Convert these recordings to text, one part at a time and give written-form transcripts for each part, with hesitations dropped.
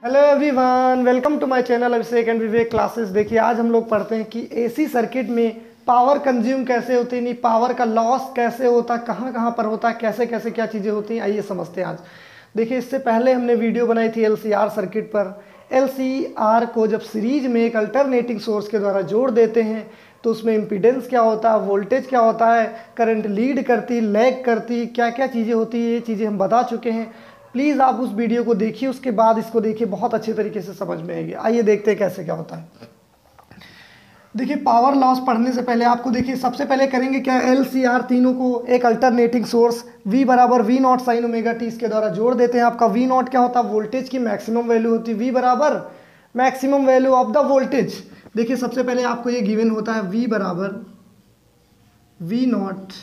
Hello everyone, welcome to my channel Abhishek and Vivek classes. देखिए आज हम लोग पढ़ते हैं कि एसी सर्किट में पावर कंज्यूम कैसे होती है, नहीं पावर का लॉस कैसे होता, कहाँ कहाँ पर होता है, कैसे कैसे क्या चीज़ें होती हैं, आइए समझते हैं आज। देखिए इससे पहले हमने वीडियो बनाई थी एलसीआर सर्किट पर। एलसीआर को जब सीरीज में एक अल्टरनेटिंग सोर्स के द्वारा जोड़ देते हैं तो उसमें इम्पीडेंस क्या होता है, वोल्टेज क्या होता है, करंट लीड करती, लैग करती, क्या क्या चीज़ें होती है, ये चीज़ें हम बता चुके हैं। प्लीज़ आप उस वीडियो को देखिए, उसके बाद इसको देखिए, बहुत अच्छे तरीके से समझ में आएगी। आइए देखते हैं कैसे क्या होता है। देखिए पावर लॉस पढ़ने से पहले आपको देखिए सबसे पहले करेंगे क्या, एलसीआर तीनों को एक अल्टरनेटिंग सोर्स V बराबर V not sine omega T इसके द्वारा जोड़ देते हैं। आपका V नॉट क्या होता है, वोल्टेज की मैक्सिमम वैल्यू होती है। V बराबर maximum value of the voltage. देखिए सबसे पहले आपको ये गिवन होता है V बराबर V not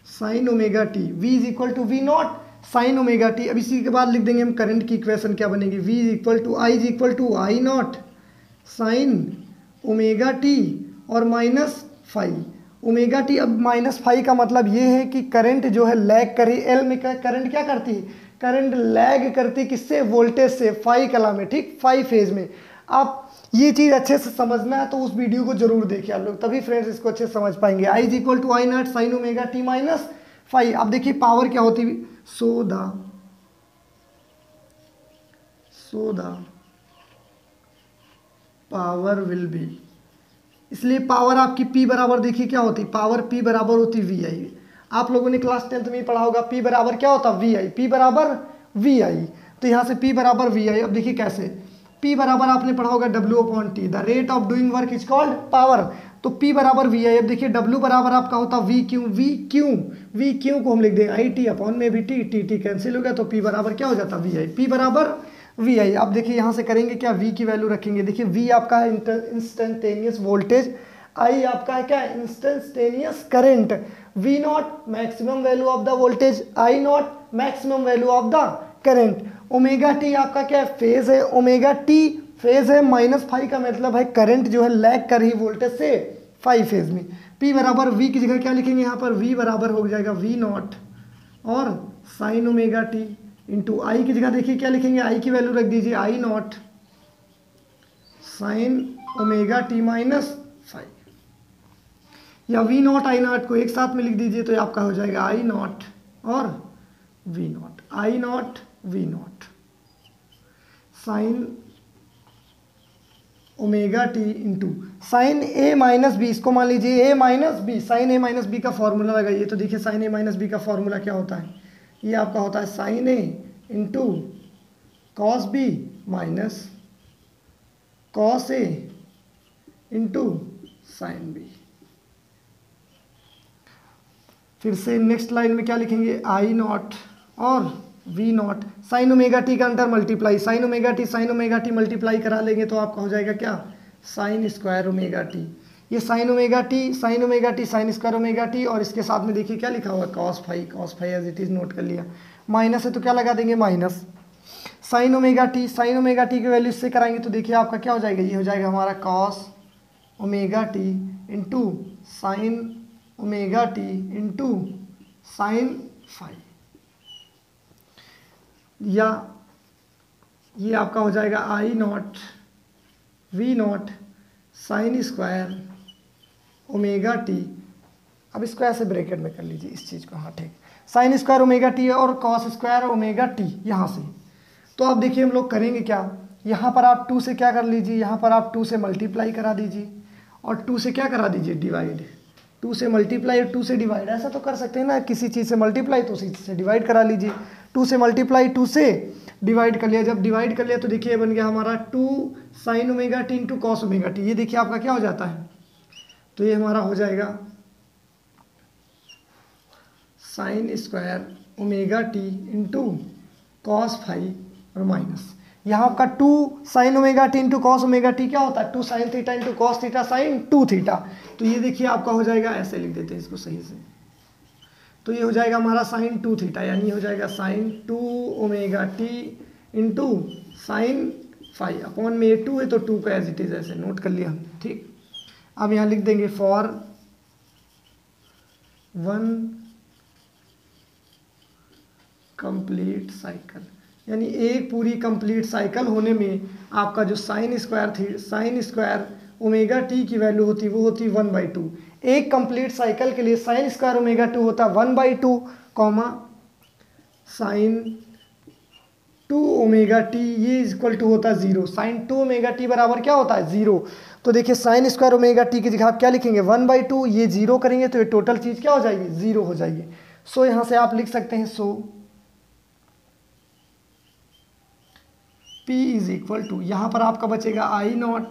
sine omega T, V is equal to V not sine omega T. अब इसी के बाद लिख देंगे हम करंट की इक्वेशन क्या बनेगी, V is equal to I is equal to I not sine omega T और माइनस फाइव ओमेगा टी। अब माइनस फाइव का मतलब ये है कि करंट जो है लैग करी, एल में करंट क्या करती है, करंट लैग करती किससे, वोल्टेज से, फाइव कला में, ठीक, फाइव फेज में। आप ये चीज़ अच्छे से समझना है तो उस वीडियो को जरूर देखिए आप लोग, तभी फ्रेंड्स इसको अच्छे से समझ पाएंगे। I is equal to I naught sine omega T minus five. अब देखिए पावर क्या होती है, so the power will be, इसलिए पावर आपकी P बराबर देखिए क्या होती, पावर P बराबर होती वी आई। आप लोगों ने क्लास 10th में पढ़ा होगा P बराबर क्या होता, वी आई, P बराबर वी आई। तो यहाँ से P बराबर वी आई। अब देखिए कैसे, P बराबर आपने पढ़ा होगा W upon T, the rate of doing work is called power. तो P बराबर वी आई। अब देखिए W बराबर आपका होता वी क्यू को हम लिख देंगे आई टी अपॉन में भी टी कैंसिल हो गया, तो P बराबर क्या हो जाता, वी आई, P बराबर वी आई। आप देखिए यहाँ से करेंगे क्या, V की वैल्यू रखेंगे। देखिए V आपका है इंस्टेंटेनियस वोल्टेज, I आपका है क्या, instantaneous current, V not maximum value of the voltage, I not maximum value of the current, omega T आपका क्या है, फेज है, ओमेगा टी फेज है, माइनस फाइव का मतलब है करंट जो है लैग कर रही वोल्टेज से फाइव फेज में। P बराबर V की जगह क्या लिखेंगे, यहाँ पर V बराबर हो जाएगा V नॉट और साइन ओमेगा टी इंटू आई की जगह देखिए क्या लिखेंगे, आई की वैल्यू रख दीजिए I naught sine omega T minus five, या वी नॉट आई नॉट को एक साथ में लिख दीजिए तो आपका हो जाएगा आई नॉट और V naught, I naught V not sine omega T into sine A minus B. इसको मान लीजिए A minus B, sine A minus B का फॉर्मूला लगाइए तो देखिए साइन ए माइनस बी का फॉर्मूला क्या होता है, ये आपका होता है sine A into cos B minus cos A into sine B. फिर से नेक्स्ट लाइन में क्या लिखेंगे, आई नॉट और V not, sine omega T का अंतर multiply, sine omega T multiply करा लेंगे तो आपका हो जाएगा क्या, साइन स्क्वायर ओमेगा टी। ये sine omega T sine square omega T, और इसके साथ में देखिए क्या लिखा हुआ, cos five as it is note कर लिया, माइनस है तो क्या लगा देंगे माइनस साइन ओमेगा टी की वैल्यू इससे कराएंगे तो देखिए आपका क्या हो जाएगा, ये हो जाएगा हमारा cos omega T into sine omega T into sine five, या ये आपका हो जाएगा I naught V not sine square omega T. अब इसको ऐसे ब्रैकेट में कर लीजिए इस चीज़ को, हाँ ठीक, साइन स्क्वायर ओमेगा टी और कॉस स्क्वायर ओमेगा टी यहाँ से। तो अब देखिए हम लोग करेंगे क्या, यहाँ पर आप 2 से क्या कर लीजिए, यहाँ पर आप 2 से मल्टीप्लाई करा दीजिए और 2 से क्या करा दीजिए, डिवाइड, 2 से मल्टीप्लाई और 2 से डिवाइड, ऐसा तो कर सकते हैं ना, किसी चीज़ से मल्टीप्लाई तो उसी से डिवाइड करा लीजिए। 2 से मल्टीप्लाई 2 से डिवाइड कर लिया, जब डिवाइड कर लिया तो देखिए बन गया हमारा 2 sign omega T into cos omega T. ये देखिए आपका क्या हो जाता है, तो ये हमारा हो जाएगा sign square omega T into cos five और माइनस, यहाँ आपका 2 sign omega T into cos omega T क्या होता है, 2 sine theta into cos theta sine 2 theta. तो ये देखिए आपका हो जाएगा, ऐसे लिख देते हैं इसको सही से, तो ये हो जाएगा हमारा साइन 2 थीटा, यानी हो जाएगा sine 2 omega T into sine 5 upon में 2 है तो 2 का एज इट इज ऐसे नोट कर लिया हमने, ठीक। अब यहाँ लिख देंगे फॉर 1 कंप्लीट साइकिल, यानी एक पूरी कंप्लीट साइकिल होने में आपका जो साइन स्क्वायर ओमेगा टी की वैल्यू होती है वो होती 1/2। एक कंप्लीट साइकिल के लिए साइन स्क्वायर ओमेगा 2 होता है 1/2 कॉमा साइन 2 ओमेगा टी ये इक्वल टू होता है 0। साइन 2 ओमेगा टी बराबर क्या होता है 0। तो देखिए साइन स्क्वायर ओमेगा टी की जगह आप क्या लिखेंगे 1/2, ये 0 करेंगे तो ये टोटल चीज़ क्या हो जाएगी 0 हो जाएगी। सो यहाँ से आप लिख सकते हैं सो P इज इक्वल टू, यहाँ पर आपका बचेगा I0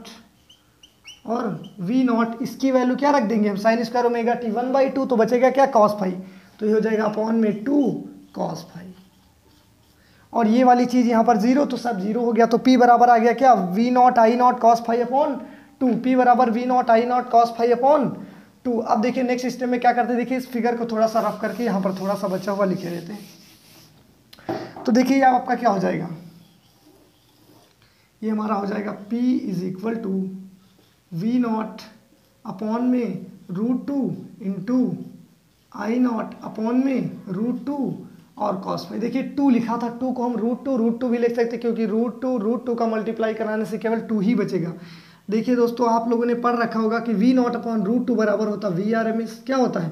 और V0, इसकी वैल्यू क्या रख देंगे हम साइन स्क्वायर ओमेगा टी 1/2, तो बचेगा क्या कॉस फाई, तो ये हो जाएगा अपॉन में 2 कॉस फाई। और ये वाली चीज़ यहाँ पर 0 तो सब 0 हो गया, तो P बराबर आ गया क्या V0 I0 cos phi upon 2। P बराबर V0 I0 cos phi upon 2। अब देखिए नेक्स्ट स्टेप में क्या करते हैं, देखिए इस फिगर को थोड़ा सा रफ करके यहाँ पर थोड़ा सा बचा हुआ लिखे देते हैं। तो देखिए ये आपका क्या हो जाएगा, ये हमारा हो जाएगा P is equal to V0 upon में √2 इंटू I0 अपॉन में √2 और कॉस फाई। देखिए 2 लिखा था, 2 को हम √2 भी लिख सकते क्योंकि √2 का मल्टीप्लाई कराने से केवल 2 ही बचेगा। देखिए दोस्तों आप लोगों ने पढ़ रखा होगा कि V0 अपॉन √2 बराबर होता है VRMS। क्या होता है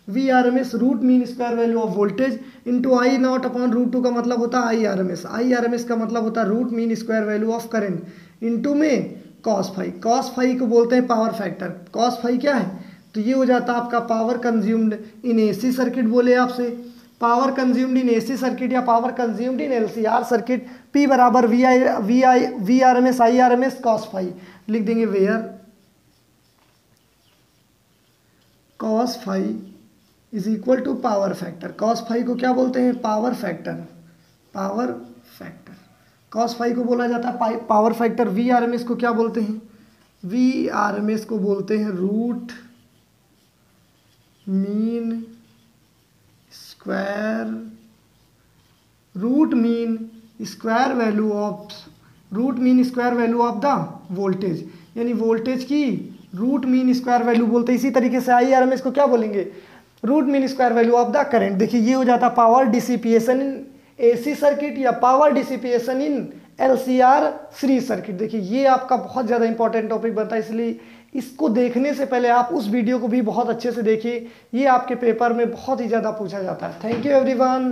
VRMS, root mean square value of voltage into I0 upon √2 का मतलब होता है IRMS का मतलब होता है root mean square value of current into में कॉस फाई को बोलते हैं पावर फैक्टर। कॉस फाई क्या है, तो ये हो जाता है आपका power consumed in AC circuit, बोले आपसे power consumed in AC circuit या power consumed in LCR circuit. P बराबर VRMS IRMS कॉस फाई लिख देंगे, where cos phi is equal to power factor. Cos phi को क्या बोलते हैं पावर फैक्टर कॉस फाई को बोला जाता है पावर फैक्टर। VRMS को क्या बोलते हैं, VRMS को बोलते हैं root mean square value of the voltage, यानी वोल्टेज की रूट मीन स्क्वायर वैल्यू बोलते हैं। इसी तरीके से IRMS को क्या बोलेंगे root mean square value of the current. देखिए ये हो जाता power dissipation in AC circuit या power dissipation in LCR series circuit. देखिए ये आपका बहुत ज़्यादा इंपॉर्टेंट टॉपिक बनता है, इसलिए इसको देखने से पहले आप उस वीडियो को भी बहुत अच्छे से देखिए, ये आपके पेपर में बहुत ही ज़्यादा पूछा जाता है। Thank you everyone.